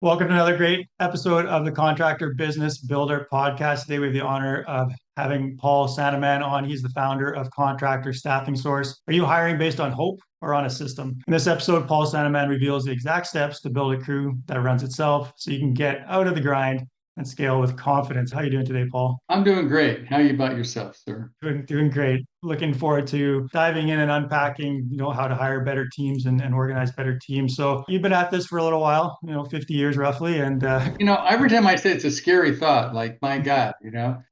Welcome to another great episode of the Contractor Business Builder podcast. Today we have the honor of having Paul Sanneman on. He's the founder of Contractor Staffing Source. Are you hiring based on hope or on a system? In this episode, Paul Sanneman reveals the exact steps to build a crew that runs itself so you can get out of the grind and scale with confidence. How are you doing today, Paul? I'm doing great. How are you about yourself, sir? Doing great. Looking forward to diving in and unpacking, how to hire better teams and organize better teams. So you've been at this for a little while, 50 years roughly. And Every time I say it's a scary thought, like, my God,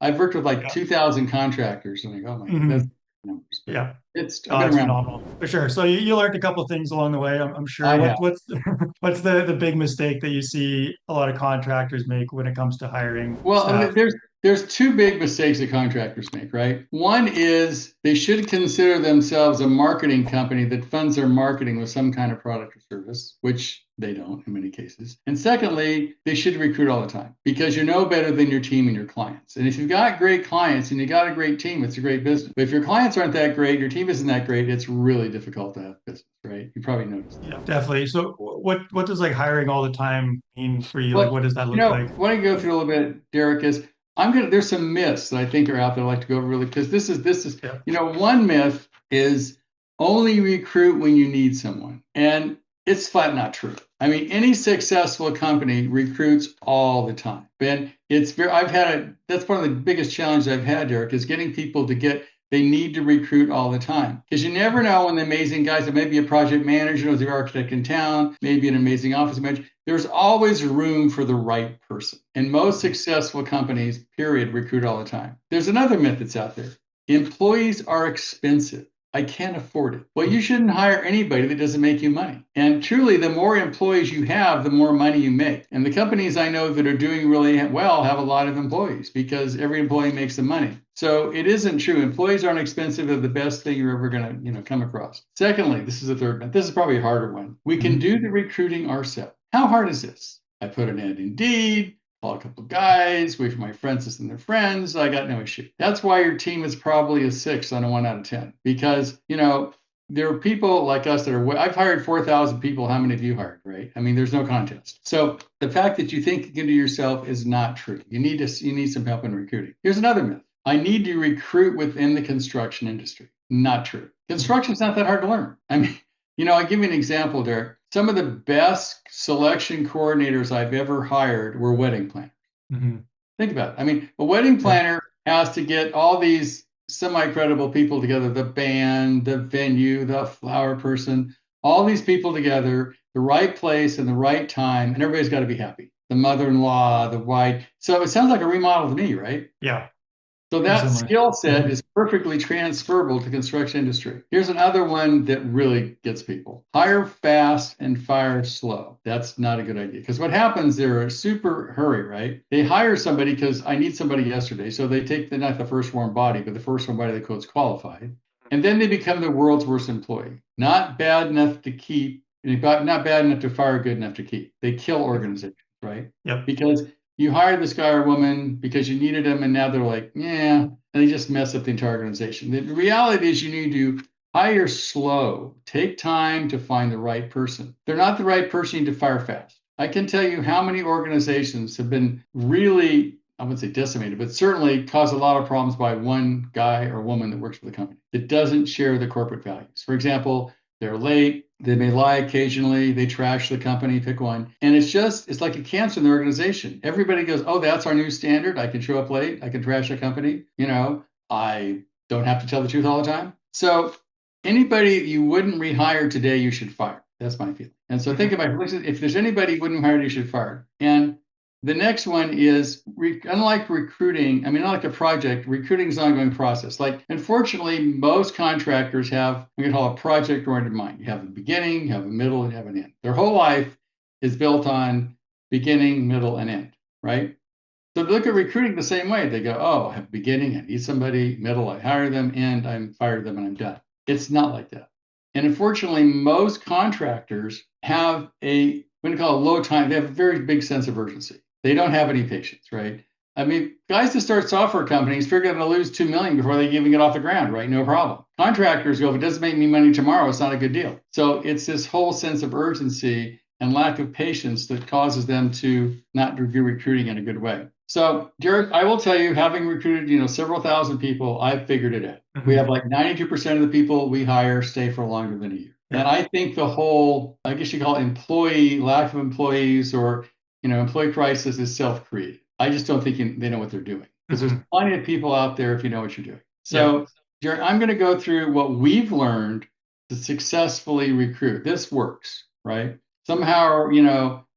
I've worked with like yeah. 2,000 contractors and I go, oh my God, that's Mhm. numbers. But Yeah. I've been It's around. phenomenal for sure. So you learned a couple of things along the way, I'm sure. I have. What's what's the big mistake that you see a lot of contractors make when it comes to hiring Well, staff? there's two big mistakes that contractors make, right? One is they should consider themselves a marketing company that funds their marketing with some kind of product or service, which they don't in many cases. And secondly, they should recruit all the time because you know better than your team and your clients. And if you've got great clients and you got a great team, it's a great business. But if your clients aren't that great, your team isn't that great, it's really difficult to have business, right? You probably noticed that. Yeah, definitely. So what does like hiring all the time mean for you? Like Well, what does that look like? what I go through a little bit, Derek, is there's some myths that I think are out there I'd like to go over really because this is Yeah. one myth is only recruit when you need someone. And it's flat not true. I mean, any successful company recruits all the time. Ben, that's one of the biggest challenges I've had, Derek, is getting people they need to recruit all the time. Because you never know when the amazing guys, that may be a project manager, or the architect in town, maybe an amazing office manager, there's always room for the right person. And most successful companies, period, recruit all the time. There's another myth that's out there. Employees are expensive. I can't afford it. Well, you shouldn't hire anybody that doesn't make you money. And truly, the more employees you have, the more money you make. And the companies I know that are doing really well have a lot of employees because every employee makes the money. So it isn't true. Employees aren't expensive. They're the best thing you're ever going to, come across. Secondly, this is the third one. This is probably a harder one. We can Mhm. do the recruiting ourselves. How hard is this? I put an ad Indeed, call a couple of guys, wait for my friends and their friends. I got no issue. That's why your team is probably a 6 on a 1 out of 10 because, there are people like us I've hired 4,000 people. How many of you hired, right? I mean, there's no contest. So the fact that you think you can do yourself is not true. You need some help in recruiting. Here's another myth. I need to recruit within the construction industry. Not true. Construction's not that hard to learn. I mean, I'll give you an example, Derek. Some of the best selection coordinators I've ever hired were wedding planners. Mhm. Think about it. I mean, a wedding Yeah. planner has to get all these semi-credible people together, the band, the venue, the flower person, all these people together, the right place and the right time, and everybody's got to be happy. The mother-in-law, the wife. So it sounds like a remodel to me, right? Yeah. So Very that similar. skill set Mhm. is perfectly transferable to construction industry. Here's another one that really gets people. Hire fast and fire slow. That's not a good idea because what happens, they're a super hurry, right? They hire somebody because I need somebody yesterday. So they take not the first warm body, but the first warm body that quote's qualified. And then they become the world's worst employee. Not bad enough to keep, not bad enough to fire, good enough to keep. They kill organizations, right? Yep. Because you hired this guy or woman because you needed them, and now they're like, yeah, and they just mess up the entire organization. The reality is you need to hire slow, take time to find the right person. If they're not the right person, you need to fire fast. I can tell you how many organizations have been really, I wouldn't say decimated, but certainly caused a lot of problems by one guy or woman that works for the company that doesn't share the corporate values. For example, they're late. They may lie occasionally. They trash the company, pick one. And it's like a cancer in the organization. Everybody goes, oh, that's our new standard. I can show up late. I can trash a company. I don't have to tell the truth all the time. So anybody you wouldn't rehire today, you should fire. That's my feeling. And so think Mhm. about it. If there's anybody you wouldn't hire, you should fire. And the next one is unlike recruiting, I mean, unlike a project, recruiting is an ongoing process. Like, unfortunately, most contractors have, we can call a project oriented mind. You have a beginning, you have a middle, and you have an end. Their whole life is built on beginning, middle, and end, right? So they look at recruiting the same way. They go, oh, I have beginning, I need somebody, middle, I hire them, end, I fire them, and I'm done. It's not like that. And unfortunately, most contractors have we call it low time, they have a very big sense of urgency. They don't have any patience, right? I mean, guys that start software companies figure they're going to lose 2 million before they even get off the ground, right? No problem. Contractors go, if it doesn't make me money tomorrow, it's not a good deal. So it's this whole sense of urgency and lack of patience that causes them to not do recruiting in a good way. So, Derek, I will tell you, having recruited, several thousand people, I've figured it out. We have like 92% of the people we hire stay for longer than a year. Yeah. And I think the whole, I guess you call it lack of employees or, employee crisis is self-created. I just don't think they know what they're doing because there's plenty of people out there if you know what you're doing. So, Derek, I'm going to go through what we've learned to successfully recruit. This works, right? Somehow,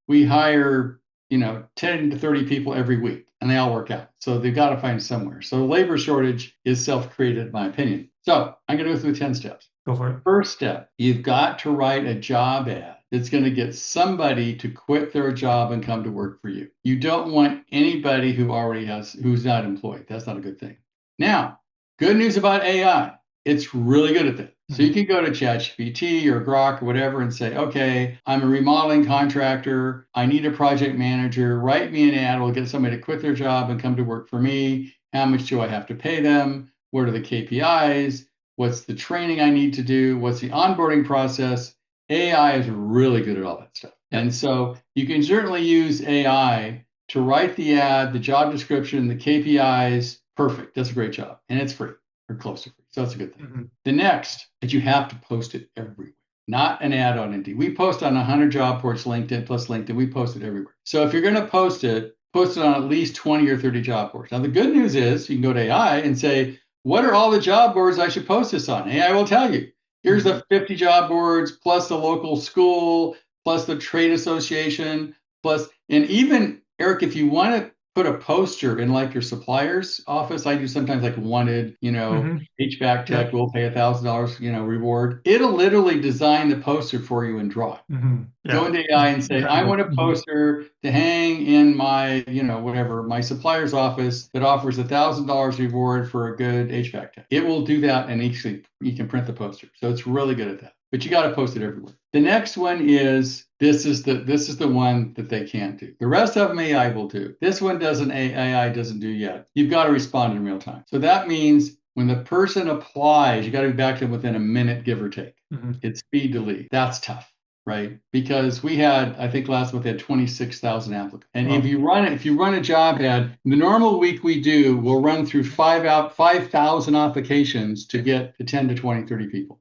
we hire, 10 to 30 people every week and they all work out. So they've got to find somewhere. So labor shortage is self-created, in my opinion. So I'm going to go through 10 steps. Go for it. First step, you've got to write a job ad that's going to get somebody to quit their job and come to work for you. You don't want anybody who's not employed. That's not a good thing. Now, good news about AI. It's really good at that. So you can go to ChatGPT or Grok or whatever and say, okay, I'm a remodeling contractor. I need a project manager. Write me an ad. We'll get somebody to quit their job and come to work for me. How much do I have to pay them? What are the KPIs? What's the training I need to do? What's the onboarding process? AI is really good at all that stuff. And so you can certainly use AI to write the ad, the job description, the KPIs. Perfect. That's a great job. And it's free or close to free. So that's a good thing. The next is you have to post it everywhere, not an ad on Indeed. We post on 100 job boards, LinkedIn plus LinkedIn. We post it everywhere. So if you're going to post it on at least 20 or 30 job boards. Now, the good news is you can go to AI and say, what are all the job boards I should post this on? AI will tell you. Here's the 50 job boards, plus the local school, plus the trade association, and even, Eric, if you want to put a poster in like your supplier's office, I do sometimes like wanted, HVAC tech will pay $1,000, reward. It'll literally design the poster for you and draw it. Go into AI and say, I want a poster to hang in my, my supplier's office that offers $1,000 reward for a good HVAC tech. It will do that, and actually you can print the poster. So it's really good at that. But you got to post it everywhere. The next one is this is the one that they can't do. The rest of them AI will do. This one AI doesn't do yet. You've got to respond in real time. So that means when the person applies, you got to be back to them within a minute, give or take. It's speed to lead. That's tough, right? Because we had, I think last month, we had 26,000 applicants. And if you run a job ad, the normal week we do, we'll run through 5,000 applications to get to 10 to 20, 30 people.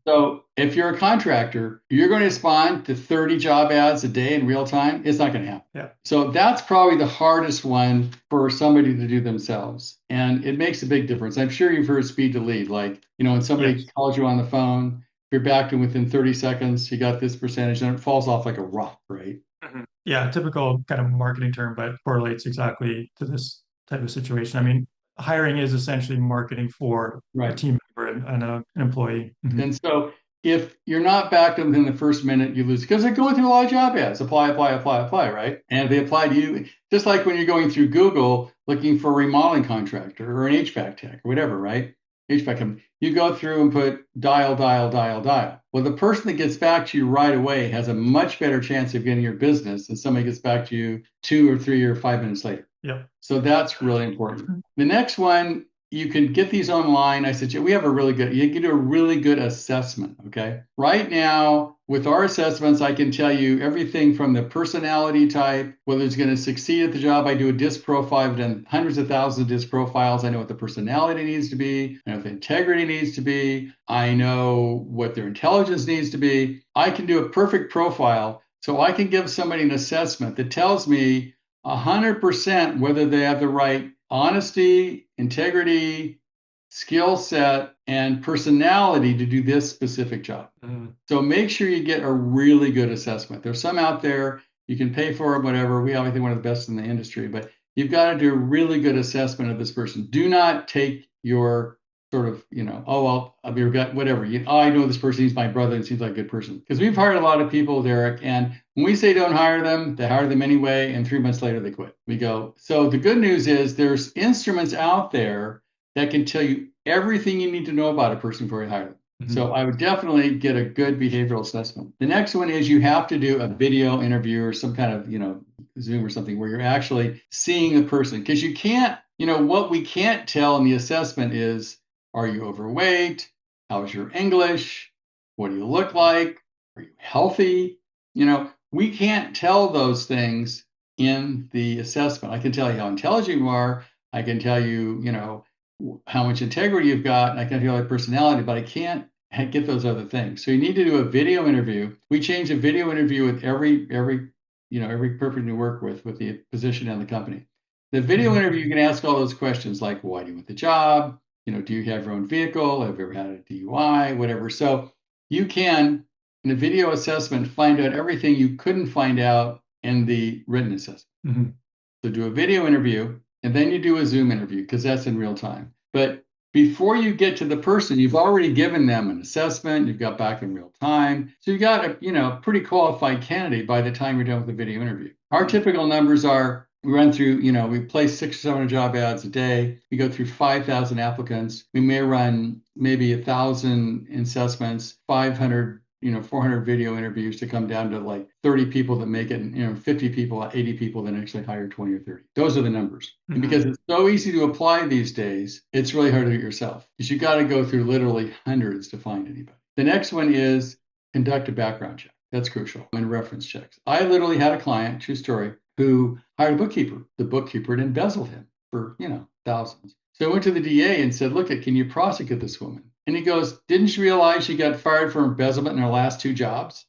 So if you're a contractor, you're going to respond to 30 job ads a day in real time. It's not going to happen. So that's probably the hardest one for somebody to do themselves. And it makes a big difference. I'm sure you've heard speed to lead. Like, when somebody calls you on the phone, you're back to within 30 seconds, you got this percentage, and it falls off like a rock, right? Yeah, typical kind of marketing term, but correlates exactly to this type of situation. I mean, hiring is essentially marketing for a team member and an employee. And so if you're not back to them within the first minute, you lose, because they're going through a lot of job ads. Apply, right? And if they apply to you, just like when you're going through Google looking for a remodeling contractor or an HVAC tech or whatever, right? HVAC company. You go through and put dial. Well, the person that gets back to you right away has a much better chance of getting your business than somebody gets back to you 2 or 3 or 5 minutes later. So that's really important. The next one, you can get these online. I said, you can do a really good assessment, okay? Right now, with our assessments, I can tell you everything from the personality type, whether it's going to succeed at the job. I do a DISC profile. I've done hundreds of thousands of DISC profiles. I know what the personality needs to be. I know what the integrity needs to be. I know what their intelligence needs to be. I can do a perfect profile, so I can give somebody an assessment that tells me 100% whether they have the right honesty, integrity, skill set, and personality to do this specific job. So make sure you get a really good assessment. There's some out there, you can pay for it, whatever. We obviously one of the best in the industry, but you've got to do a really good assessment of this person. Do not take your sort of, I'll be your gut, whatever. I know this person, he's my brother, and seems like a good person. Because we've hired a lot of people, Derek, and when we say don't hire them, they hire them anyway, and 3 months later they quit. We go, so the good news is there's instruments out there that can tell you everything you need to know about a person before you hire them. So I would definitely get a good behavioral assessment. The next one is you have to do a video interview or some kind of, Zoom or something where you're actually seeing the person. Because you can't, what we can't tell in the assessment is, are you overweight? How's your English? What do you look like? Are you healthy? we can't tell those things in the assessment. I can tell you how intelligent you are. I can tell you, how much integrity you've got. And I can tell you your personality, but I can't get those other things. So you need to do a video interview. We change a video interview with every person you work with the position and the company. The video Mhm. interview, you can ask all those questions like, why do you want the job? Do you have your own vehicle? Have you ever had a DUI? Whatever. So you can, in a video assessment, find out everything you couldn't find out in the written assessment. Mhm. So do a video interview, and then you do a Zoom interview because that's in real time. But before you get to the person, you've already given them an assessment, you've got back in real time. So you got a pretty qualified candidate by the time you're done with the video interview. Our typical numbers are we run through, we place 600 or 700 job ads a day. We go through 5,000 applicants. We may run maybe 1,000 assessments, 500 400 video interviews to come down to like 30 people that make it, 50 people, 80 people that actually hire 20 or 30. Those are the numbers. And Mhm. because it's so easy to apply these days, it's really hard to do it yourself because you got to go through literally hundreds to find anybody. The next one is conduct a background check. That's crucial. And reference checks. I literally had a client, true story, who hired a bookkeeper. The bookkeeper had embezzled him for, thousands. So I went to the DA and said, look, can you prosecute this woman? And he goes, didn't you realize she got fired for embezzlement in her last 2 jobs?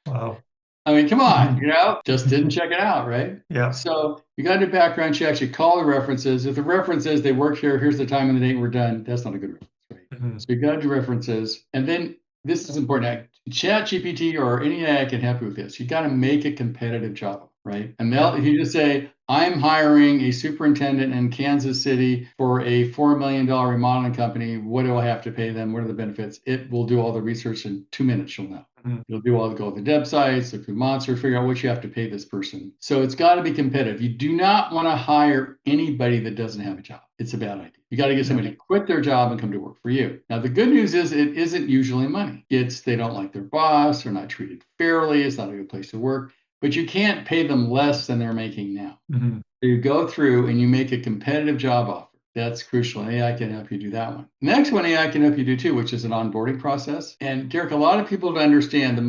Wow. I mean, come on, Mhm. just didn't check it out, right? Yeah. So you got to do background checks. You call the references. If the reference says they worked here, here's the time and the date, we're done. That's not a good reference, right? Mhm. So you got to do references. And then this is important. Chat GPT or any AI can help you with this. You got to make a competitive job, right? And Yeah. if you just say, I'm hiring a superintendent in Kansas City for a $4 million remodeling company. What do I have to pay them? What are the benefits? It will do all the research in 2 minutes. You'll know. Mhm. You'll do all the go to the websites, look through Monster, figure out what you have to pay this person. So it's got to be competitive. You do not want to hire anybody that doesn't have a job. It's a bad idea. You got to get Yeah. somebody to quit their job and come to work for you. Now, the good news is it isn't usually money. It's they don't like their boss, they're not treated fairly, it's not a good place to work, but you can't pay them less than they're making now. Mhm. So you go through and you make a competitive job offer. That's crucial. And AI can help you do that one. Next one AI can help you do too, which is an onboarding process. And Derek, a lot of people don't understand the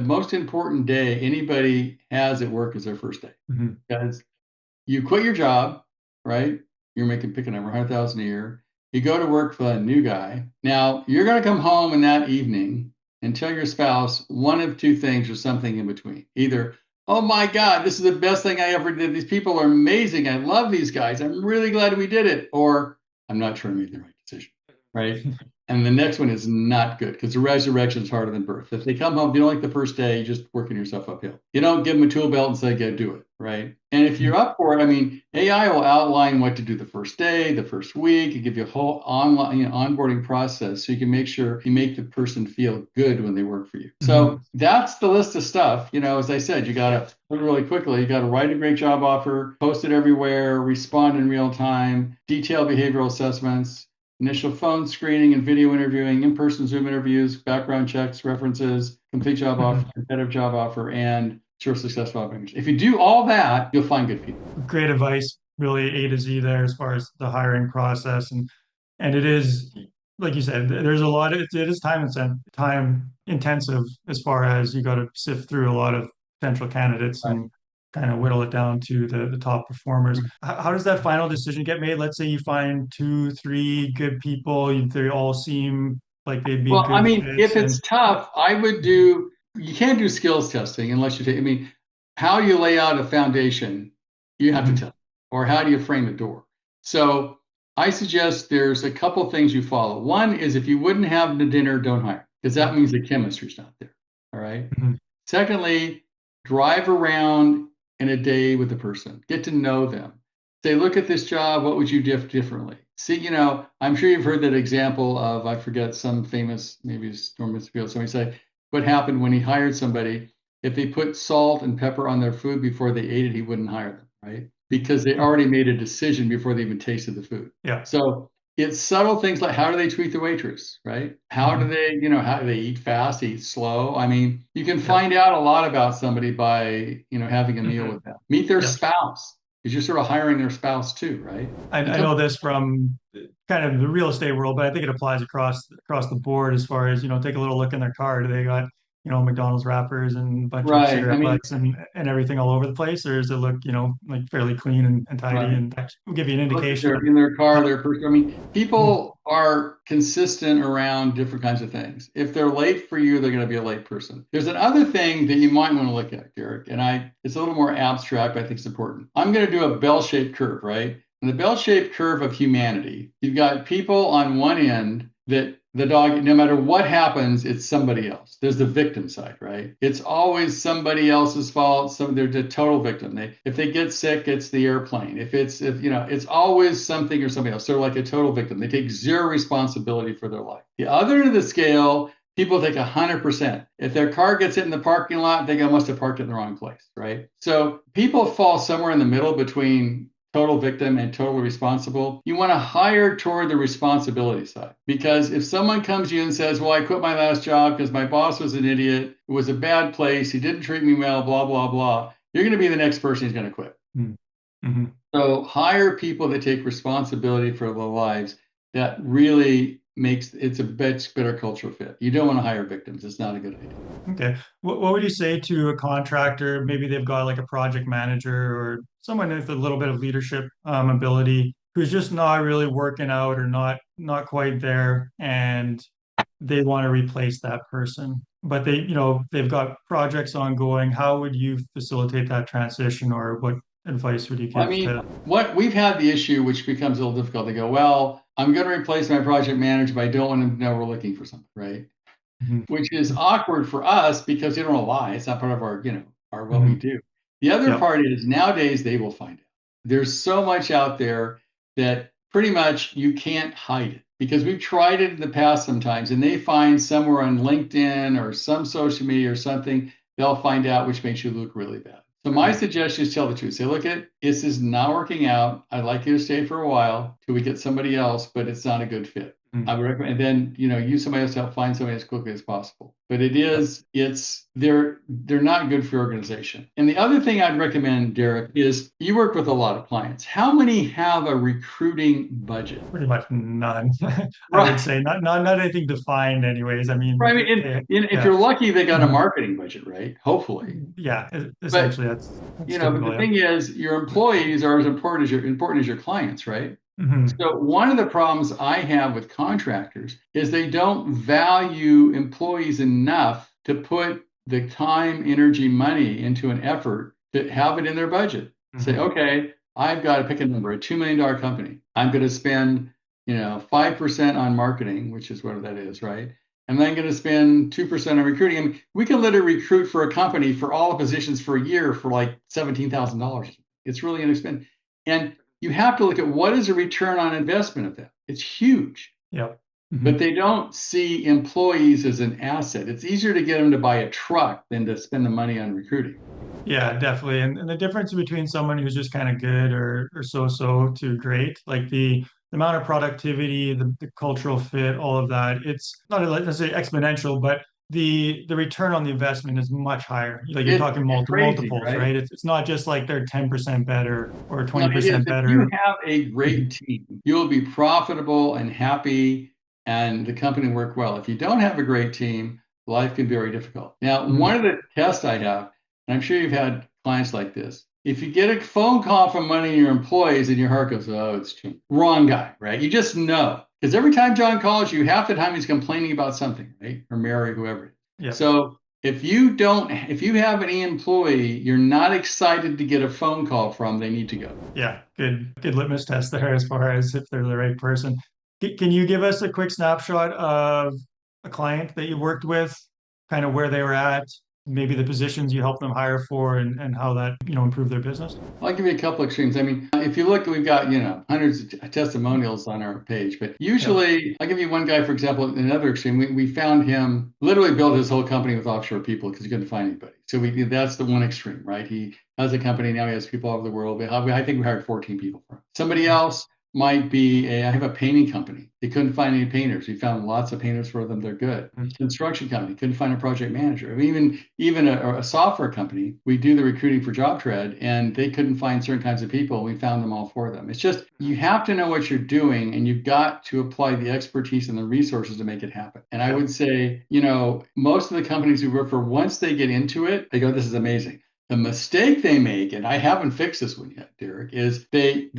most important day anybody has at work is their first day. Mhm. Because you quit your job, right? You're making pick a number, 100,000 a year. You go to work for a new guy. Now you're going to come home in that evening and tell your spouse one of two things or something in between. Either, oh my God, this is the best thing I ever did. These people are amazing. I love these guys. I'm really glad we did it. Or I'm not sure I made the right decision, right? And the next one is not good because the resurrection is harder than birth. If they come home, if you don't like the first day, you're just working yourself uphill. You don't give them a tool belt and say, go do it, right? And if you're up for it, I mean, AI will outline what to do the first day, the first week, and give you a whole online onboarding process so you can make sure you make the person feel good when they work for you. Mhm. So that's the list of stuff. As I said, you got to really quickly, you got to write a great job offer, post it everywhere, respond in real time, detailed behavioral assessments, initial phone screening and video interviewing, in-person Zoom interviews, background checks, references, complete job offer, Mhm. competitive job offer, and sure successful outcomes. If you do all that, you'll find good people. Great advice, really A to Z there as far as the hiring process, and it is like you said, there's a lot of it is time intensive as far as you got to sift through a lot of potential candidates Right. and kind of whittle it down to the top performers. How does that final decision get made? Let's say you find two, three good people, they all seem like they'd be Well, I good mean, if fits, it's and tough, I would do, you can't do skills testing unless you take, I mean, how you lay out a foundation, you have to Mhm. tell, or how do you frame a door? So I suggest there's a couple things you follow. One is if you wouldn't have the dinner, don't hire, because that Yeah. means the chemistry's not there. All right. Mhm. Secondly, drive around in a day with the person, get to know them. Say, look at this job. What would you do differently? See, I'm sure you've heard that example of, I forget, some famous, maybe it's Norman Field, somebody say, what happened when he hired somebody? If they put salt and pepper on their food before they ate it, he wouldn't hire them, right? Because they already made a decision before they even tasted the food. Yeah. So it's subtle things like how do they treat the waitress, right? How do Mhm. they, how do they eat fast, eat slow? I mean, you can Yeah. find out a lot about somebody by, having a meal Mhm. with them. Meet their Yeah. spouse, because you're sort of hiring their spouse too, right? And I come, know this from kind of the real estate world, but I think it applies across the board as far as, take a little look in their car. Do they got McDonald's wrappers and a bunch of Right. I cigarette mean, butts and everything all over the place, or does it look, like fairly clean and tidy, right. and that will give you an Look at indication their of in their car, how. their person. I mean, Mhm. people are consistent around different kinds of things. If they're late for you, they're going to be a late person. There's another thing that you might want to look at, Derek, and it's a little more abstract, but I think it's important. I'm going to do a bell-shaped curve, right? And the bell-shaped curve of humanity, you've got people on one end that the dog, no matter what happens, it's somebody else. There's the victim side, right? It's always somebody else's fault. They're the total victim. If they get sick, it's the airplane. It's always something or somebody else. They're like a total victim. They take zero responsibility for their life. The other end of the scale, people take 100%. If their car gets hit in the parking lot, they must have parked it in the wrong place, right? So people fall somewhere in the middle between total victim and totally responsible. You want to hire toward the responsibility side, because if someone comes to you and says, well, I quit my last job because my boss was an idiot, it was a bad place, he didn't treat me well, blah, blah, blah, you're going to be the next person who's going to quit. Mm-hmm. So hire people that take responsibility for their lives. That really makes it's a much better cultural fit. You don't want to hire victims. It's not a good idea. Okay. What would you say to a contractor? Maybe they've got like a project manager or someone with a little bit of leadership ability who's just not really working out or not quite there, and they want to replace that person. But they've got projects ongoing. How would you facilitate that transition, or what advice would you I give mean, to? what we've had the issue, which becomes a little difficult to go, well, I'm going to replace my project manager, but I don't want them to know we're looking for something, right? Mhm. Which is awkward for us because they don't want to lie. It's not part of our what we Mhm. do. The other Yep. part is nowadays they will find out. There's so much out there that pretty much you can't hide it, because we've tried it in the past sometimes, and they find somewhere on LinkedIn or some social media or something, they'll find out, which makes you look really bad. So my Mhm. suggestion is tell the truth. Say, look, this is not working out. I'd like you to stay for a while till we get somebody else, but it's not a good fit. Mhm. I would recommend, and then use somebody else to help find somebody as quickly as possible. But Yep. they're not good for your organization. And the other thing I'd recommend, Derek, is you work with a lot of clients. How many have a recruiting budget? Pretty much none. I would Right. say not anything defined anyways. I mean, Right. I mean, if yeah. you're lucky, they got a Mhm. marketing budget, right? Hopefully. Yeah, But essentially that's but typical, the yeah. thing is, your employees are as important as your clients, right? Hmm. So one of the problems I have with contractors is they don't value employees enough to put the time, energy, money into an effort to have it in their budget. Say, Hmm. okay, I've got to pick a number, a $2 million company. I'm going to spend, 5% on marketing, which is what that is, right? And then going to spend 2% on recruiting. I mean, we can literally recruit for a company for all the positions for a year for like $17,000. It's really inexpensive. And you have to look at what is the return on investment of that. It's huge, Yep. Hmm. but they don't see employees as an asset. It's easier to get them to buy a truck than to spend the money on recruiting. Yeah, definitely. And the difference between someone who's just kind of good or so to great, like the amount of productivity, the cultural fit, all of that, it's not necessarily exponential, but the return on the investment is much higher. Like you're It's talking crazy, multiples, right? right? It's not just like they're 10% better or No, it is. 20% If you better. have a great Mhm. team, you'll be profitable and happy, and the company will work well. If you don't have a great team, life can be very difficult. Now, Mhm. one of the tests I have, and I'm sure you've had clients like this, if you get a phone call from one of your employees and your heart goes, oh, it's John. Wrong guy, right? You just know. Because every time John calls you, half the time he's complaining about something, right? Or Mary, whoever. Yep. So if you have any employee you're not excited to get a phone call from, they need to go. Yeah, good litmus test there as far as if they're the right person. Can you give us a quick snapshot of a client that you worked with, kind of where they were at, maybe the positions you helped them hire for, and how that, improved their business? I'll give you a couple extremes. I mean, if you look, we've got, hundreds of testimonials on our page, but Yeah. usually I'll give you one guy, for example, another extreme. We found him literally built his whole company with offshore people because he couldn't find anybody. So that's the one extreme, right? He has a company now, he has people all over the world. I think we hired 14 people for him. Somebody else, might be I have a painting company. They couldn't find any painters. We found lots of painters for them. They're good. Mhm. Construction company couldn't find a project manager. I mean, even a software company, we do the recruiting for JobTread, and they couldn't find certain kinds of people. We found them all for them. It's just you have to know what you're doing, and you've got to apply the expertise and the resources to make it happen. And I would say, most of the companies we work for, once they get into it, they go, "This is amazing." The mistake they make, and I haven't fixed this one yet, Derek, is they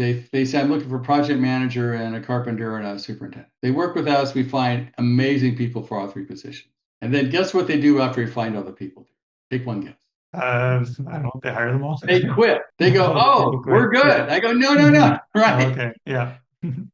say, "I'm looking for a project manager and a carpenter and a superintendent." They work with us. We find amazing people for all three positions. And then guess what they do after we find all the people? Take one guess. I don't know. They hire them all. They quit. They go, "Oh, Quick. we're good." Yeah. I go, "No, no, Mhm. no." Oh, Right. okay. Yeah.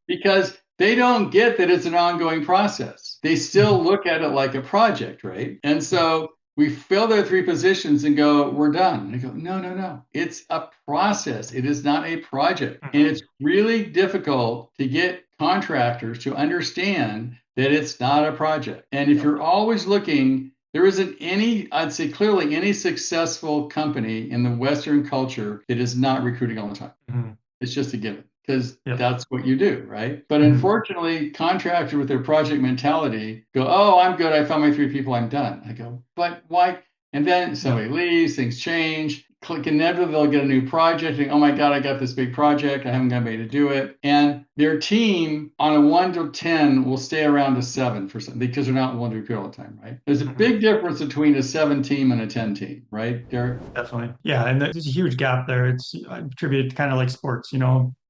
Because they don't get that it's an ongoing process. They still look at it like a project, right? And so we fill their three positions and go, "We're done." And I go, "No, no, no. It's a process. It is not a project." And it's really difficult to get contractors to understand that it's not a project. And if you're always looking, there isn't any, I'd say clearly, any successful company in the Western culture that is not recruiting all the time. Mhm. It's just a given because Yep. that's what you do, right? But Mhm. unfortunately, contractors with their project mentality go, "Oh, I'm good. I found my three people. I'm done." I go, "But why?" And then somebody leaves, things change. Inevitably, they'll get a new project. And, "Oh my God, I got this big project. I haven't got anybody to do it." And their team on a 1 to 10 will stay around a 7 for something because they're not willing to repeat all the time, right? There's a big difference between a 7 team and a 10 team, right, Derek? Definitely. Yeah. And there's a huge gap there. It's I attribute kind of like sports,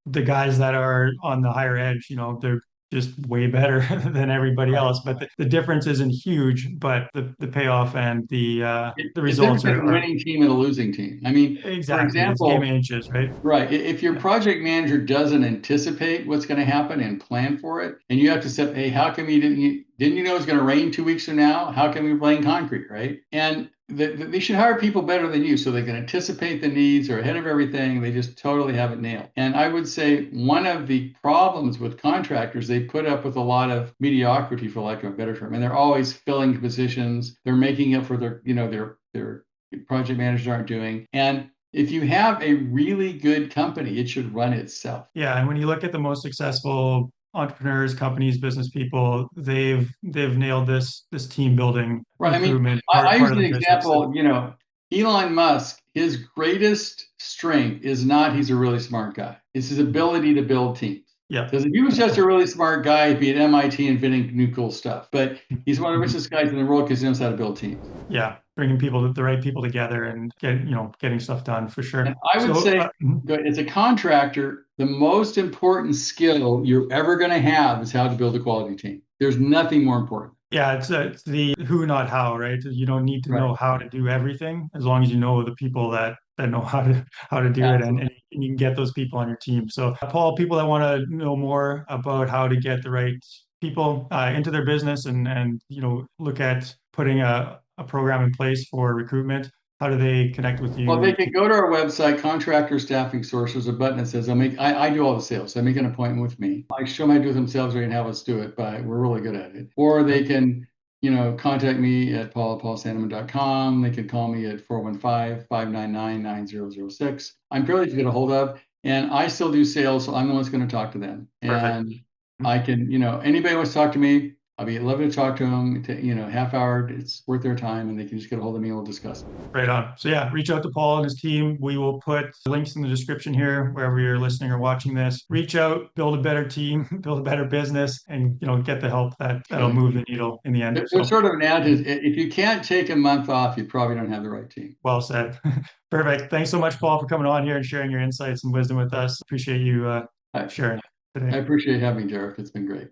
the guys that are on the higher edge, they're just way better than everybody Right. else. But the difference isn't huge, but the payoff and the It's different results than a are winning team and a losing team. I mean, for exactly. It's a game of example, inches, right? right. If your Yeah. project manager doesn't anticipate what's going to happen and plan for it, and you have to say, "Hey, how come you didn't know it was going to rain 2 weeks from now? How come you're laying concrete?" Right? And they should hire people better than you so they can anticipate the needs, or ahead of everything. They just totally have it nailed. And I would say one of the problems with contractors, they put up with a lot of mediocrity, for lack of a better term, and they're always filling positions. They're making up for their project managers aren't doing. And if you have a really good company, it should run itself. Yeah, and when you look at the most successful entrepreneurs, companies, business people, they've nailed this team building Right. I mean, recruitment I part use of an the business. example, Elon Musk, his greatest strength is not he's a really smart guy. It's his ability to build teams. Yeah, Because if he was just definitely. a really smart guy, he'd be at MIT inventing new cool stuff. But he's one of the Mhm. richest guys in the world because he knows how to build teams. Yeah, bringing the right people together and getting stuff done for And sure. I would So, say, as a contractor, the most important skill you're ever going to have is how to build a quality team. There's nothing more important. yeah, it's the who, not how, right? You don't need to Right. know how to do everything as long as you know the people that know how to do it, and, Absolutely. and you can get those people on your team. So, Paul, people that want to know more about how to get the right people into their business and look at putting a program in place for recruitment, how do they connect with Well, they you? can go to our website, Contractor Staffing Source. There's a button that says, I do all the sales. So I make an appointment with me. I show them how to do it themselves, or they can have us do it, but we're really good at it. Or they can, contact me at paul@paulsanneman.com. They can call me at 415-599-9006. I'm fairly easy to get a hold of, and I still do sales, so I'm the one that's going to talk to them. Perfect. And I can, anybody wants to talk to me, I'll be love to talk to them. Half hour, it's worth their time, and they can just get a hold of me and we'll discuss it. Right on. So yeah, reach out to Paul and his team. We will put links in the description here, wherever you're listening or watching this. Reach out, build a better team, build a better business, and get the help that'll Right. move the needle in the end. There's So sort of an adage, if you can't take a month off, you probably don't have the right team. well said. Perfect. Thanks so much, Paul, for coming on here and sharing your insights and wisdom with us. Appreciate you I, sharing I today. appreciate having you, Derek. It's been great.